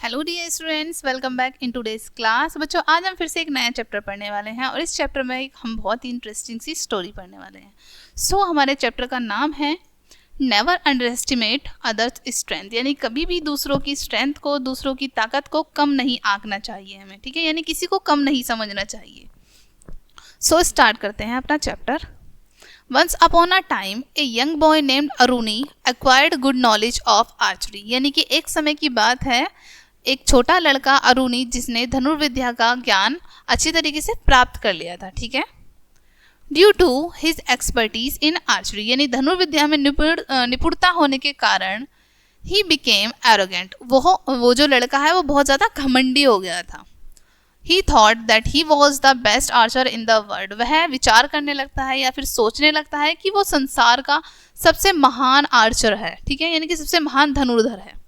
Hello dear students, welcome back in today's class. बच्चों, आज हम फिर से एक नया चैप्टर पढ़ने वाले हैं और इस चैप्टर में हम बहुत ही इंटरेस्टिंग सी स्टोरी पढ़ने वाले हैं। हमारे चैप्टर का नाम है never underestimate others strength, यानी कभी भी दूसरों की स्ट्रेंथ को, दूसरों की ताकत को कम नहीं आंकना चाहिए हमें, ठीक है, यानी किसी को कम नहीं समझना चाहिए। स्टार्ट करते हैं अपना chapter. Once upon a time, a young boy named Aruni acquired good knowledge of archery, यानी कि एक समय की बात है, एक छोटा लड़का अरुणी जिसने धनुर्विद्या का ज्ञान अच्छी तरीके से प्राप्त कर लिया था, ठीक है। Due to his expertise in archery, यानी धनुर्विद्या में निपुणता होने के कारण ही बिकेम एरोगेंट, वो जो लड़का है वो बहुत ज़्यादा घमंडी हो गया था। ही thought that he was the best Archer in the world, वह विचार करने लगता है या फिर सोचने लगता है कि वो संसार का सबसे महान आर्चर है, ठीक है, यानी कि सबसे महान धनुर्धर है।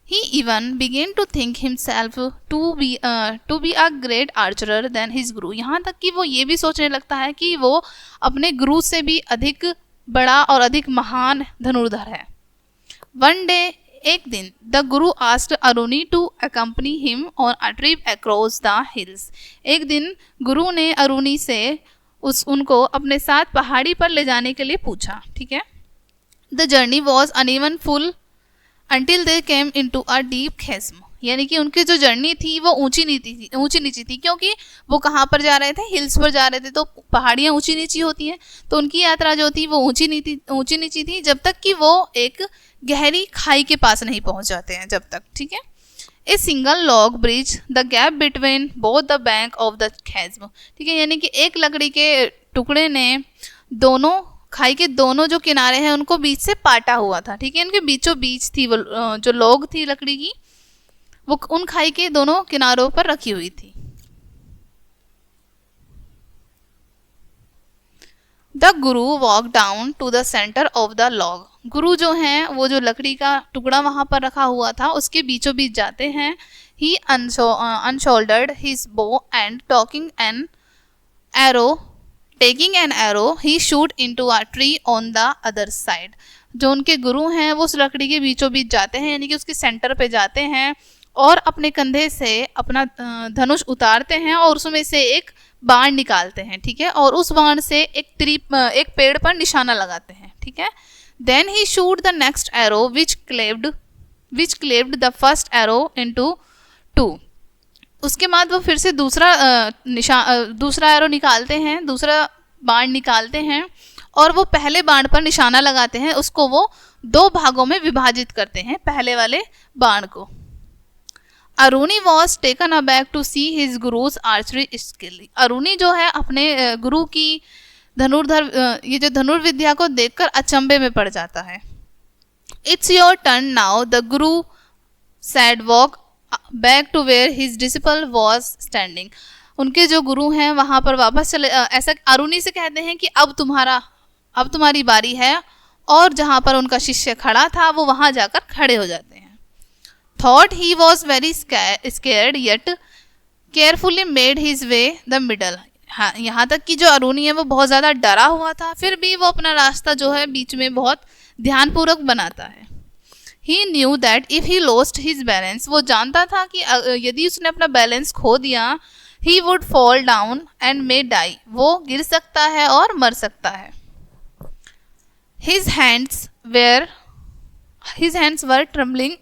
He even began to think himself to be a great archer than his guru, यहाँ तक कि वो ये भी सोचने लगता है कि वो अपने गुरु से भी अधिक बड़ा और अधिक महान धनुर्धर है। One day, एक दिन, the guru asked Aruni to accompany him on a trip across the hills. एक दिन गुरु ने अरुणी से उनको अपने साथ पहाड़ी पर ले जाने के लिए पूछा, ठीक है। The journey was uneventful until they came into a deep chasm, यानी कि उनकी जो जर्नी थी वो ऊंची नीची थी, क्योंकि वो कहाँ पर जा रहे थे, हिल्स पर जा रहे थे, तो पहाड़ियाँ ऊंची नीची होती हैं, तो उनकी यात्रा जो थी वो ऊंची नीची थी जब तक कि वो एक गहरी खाई के पास नहीं पहुंच जाते हैं, जब तक, ठीक है। A single log bridge the gap between both the bank of the chasm, ठीक है, यानी कि एक लकड़ी के टुकड़े ने दोनों खाई के दोनों जो किनारे हैं उनको बीच से पाटा हुआ था, ठीक है, इनके बीचों बीच थी वो जो लॉग थी लकड़ी की, वो उन खाई के दोनों किनारों पर रखी हुई थी। The guru walk down to the centre of the log, guru जो हैं वो जो लकड़ी का टुकड़ा वहां पर रखा हुआ था उसके बीचों बीच जाते हैं। He unshouldered his bow and taking an arrow he shoot into a tree on the other side, जो उनके गुरु हैं वो उस लकड़ी के बीचों बीच जाते हैं, यानी कि उसके सेंटर पे जाते हैं और अपने कंधे से अपना धनुष उतारते हैं और उसमें से एक बाण निकालते हैं, ठीक है, और उस बाण से एक पेड़ पर निशाना लगाते हैं, ठीक है। Then he shoot the next arrow which cleaved the first arrow into two, उसके बाद वो फिर से दूसरा एरो निकालते हैं, दूसरा बाण निकालते हैं और वो पहले बाण पर निशाना लगाते हैं, उसको वो दो भागों में विभाजित करते हैं, पहले वाले बाण को। Aruni was taken aback to see his guru's archery skill, Aruni जो है अपने गुरु की ये जो धनुर्विद्या को देखकर अचंभे में पड़ जाता है। It's your turn now, the guru said walk back to where his disciple was standing, उनके जो गुरु हैं वहां पर वापस चले, ऐसा अरुणी से कहते हैं कि अब तुम्हारी बारी है, और जहां पर उनका शिष्य खड़ा था वो वहां जाकर खड़े हो जाते हैं। Thought he was very scared yet carefully made his way the middle, हाँ, यहाँ तक कि जो अरुणी है वो बहुत ज़्यादा डरा हुआ था, फिर भी वो अपना रास्ता जो है बीच में बहुत ध्यानपूर्वक बनाता है। He knew that if he lost his balance, वो जानता था कि यदि उसने अपना बैलेंस खो दिया, he would fall down and may die, वो गिर सकता है और मर सकता है। His hands were trembling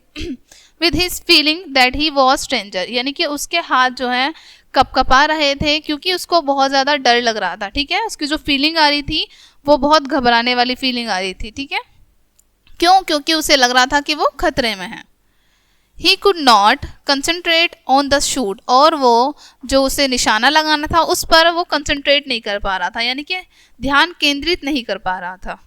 with his feeling that he was stranger, यानी कि उसके हाथ जो हैं कपकपा रहे थे क्योंकि उसको बहुत ज़्यादा डर लग रहा था, ठीक है, उसकी जो फीलिंग आ रही थी वो बहुत घबराने वाली फीलिंग आ रही थी, ठीक है। क्यों? क्योंकि उसे लग रहा था कि वो खतरे में है। He could not concentrate on the shoot, और वो जो उसे निशाना लगाना था उस पर वो कंसंट्रेट नहीं कर पा रहा था, यानी कि ध्यान केंद्रित नहीं कर पा रहा था।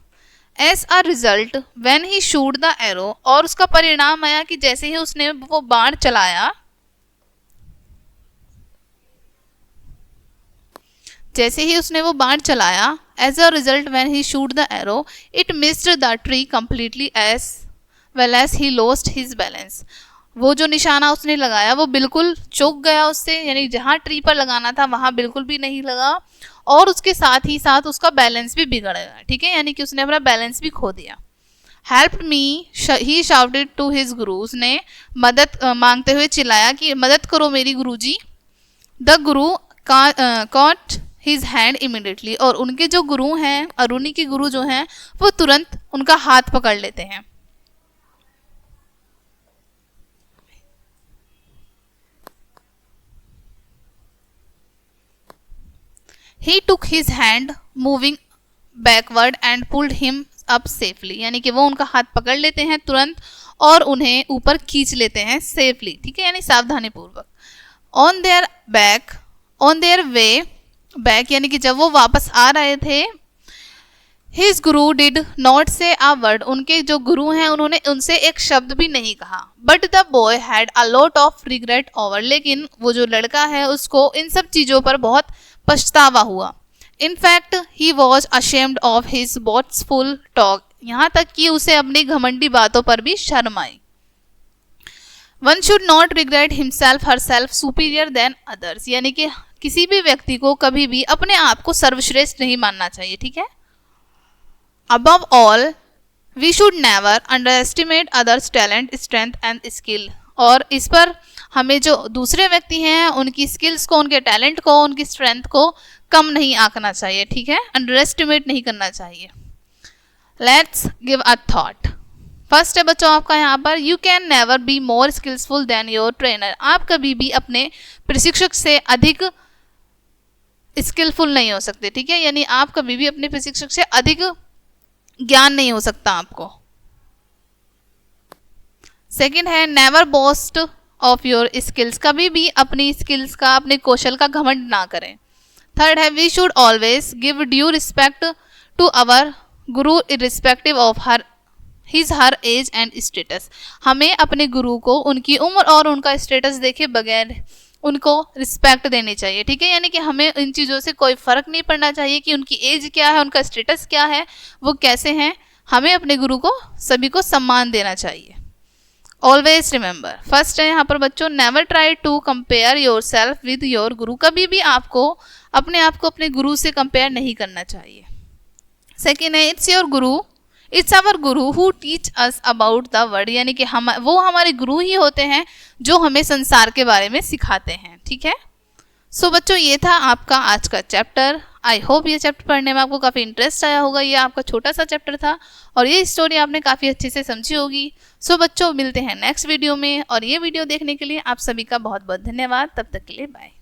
As a result, when he shoot the arrow, और उसका परिणाम आया कि जैसे ही उसने वो बाण चलाया, as a result when he shoot the arrow, it missed the tree completely as well as he lost his balance, वो जो निशाना उसने लगाया वो बिल्कुल चूक गया उससे, यानी जहाँ ट्री पर लगाना था वहाँ बिल्कुल भी नहीं लगा, और उसके साथ ही साथ उसका बैलेंस भी बिगड़ गया, ठीक है, यानी कि उसने अपना बैलेंस भी खो दिया। Help me, he shouted to his guru, उसने मदद मांगते हुए चिल्लाया कि मदद करो मेरी गुरुजी। The Guru cot his hand immediately, और उनके जो गुरु हैं, अरुणी के गुरु जो हैं, वो तुरंत उनका हाथ पकड़ लेते हैं। He took his hand moving backward and pulled him up safely, यानी कि वो उनका हाथ पकड़ लेते हैं तुरंत और उन्हें ऊपर खींच लेते हैं सेफली, ठीक है, यानी सावधानी पूर्वक। ऑन देयर वे बैक, यानी कि जब वो वापस आ रहे थे, हिज गुरु डिड नॉट से अ वर्ड, उनके जो गुरु हैं उन्होंने उनसे एक शब्द भी नहीं कहा। But the boy had a lot of regret over, लेकिन वो जो लड़का है उसको इन सब चीज़ों पर बहुत पछतावा हुआ। In fact he was ashamed of his boastful talk, यहाँ तक कि उसे अपनी घमंडी बातों पर भी शर्म आई। One should not regret himself herself superior than others, यानी कि किसी भी व्यक्ति को कभी भी अपने आप को सर्वश्रेष्ठ नहीं मानना चाहिए, ठीक है। Above all we should never underestimate others talent, strength and skill, और इस पर हमें जो दूसरे व्यक्ति हैं उनकी स्किल्स को, उनके टैलेंट को, उनकी स्ट्रेंथ को कम नहीं आंकना चाहिए, ठीक है, अंडर एस्टिमेट नहीं करना चाहिए। Let's give a thought. First है बच्चों आपका यहाँ पर, you can never be more skillsful than your trainer, आप कभी भी अपने प्रशिक्षक से अधिक स्किलफुल नहीं हो सकते, ठीक है, यानी आप कभी भी अपने प्रशिक्षक से अधिक ज्ञान नहीं हो सकता आपको। सेकंड है never boast of your skills, कभी भी अपनी स्किल्स का, अपने कौशल का घमंड ना करें। थर्ड है we should always give due respect to our guru irrespective of her age and status, हमें अपने गुरु को उनकी उम्र और उनका स्टेटस देखे बगैर उनको रिस्पेक्ट देनी चाहिए, ठीक है, यानी कि हमें इन चीज़ों से कोई फ़र्क नहीं पड़ना चाहिए कि उनकी एज क्या है, उनका स्टेटस क्या है, वो कैसे हैं, हमें अपने गुरु को, सभी को सम्मान देना चाहिए। ऑलवेज रिमेंबर, फर्स्ट है यहाँ पर बच्चों, never try to compare yourself with your guru, कभी भी आपको अपने आप को अपने गुरु से कंपेयर नहीं करना चाहिए। सेकेंड है it's our Guru who teach us about the world, यानी कि वो हमारे गुरु ही होते हैं जो हमें संसार के बारे में सिखाते हैं, ठीक है। सो बच्चों ये था आपका आज का चैप्टर। आई होप ये चैप्टर पढ़ने में आपको काफ़ी इंटरेस्ट आया होगा। ये आपका छोटा सा चैप्टर था और ये स्टोरी आपने काफ़ी अच्छे से समझी होगी। सो बच्चों मिलते हैं नेक्स्ट वीडियो में, और ये वीडियो देखने के लिए आप सभी का बहुत बहुत धन्यवाद। तब तक के लिए बाय।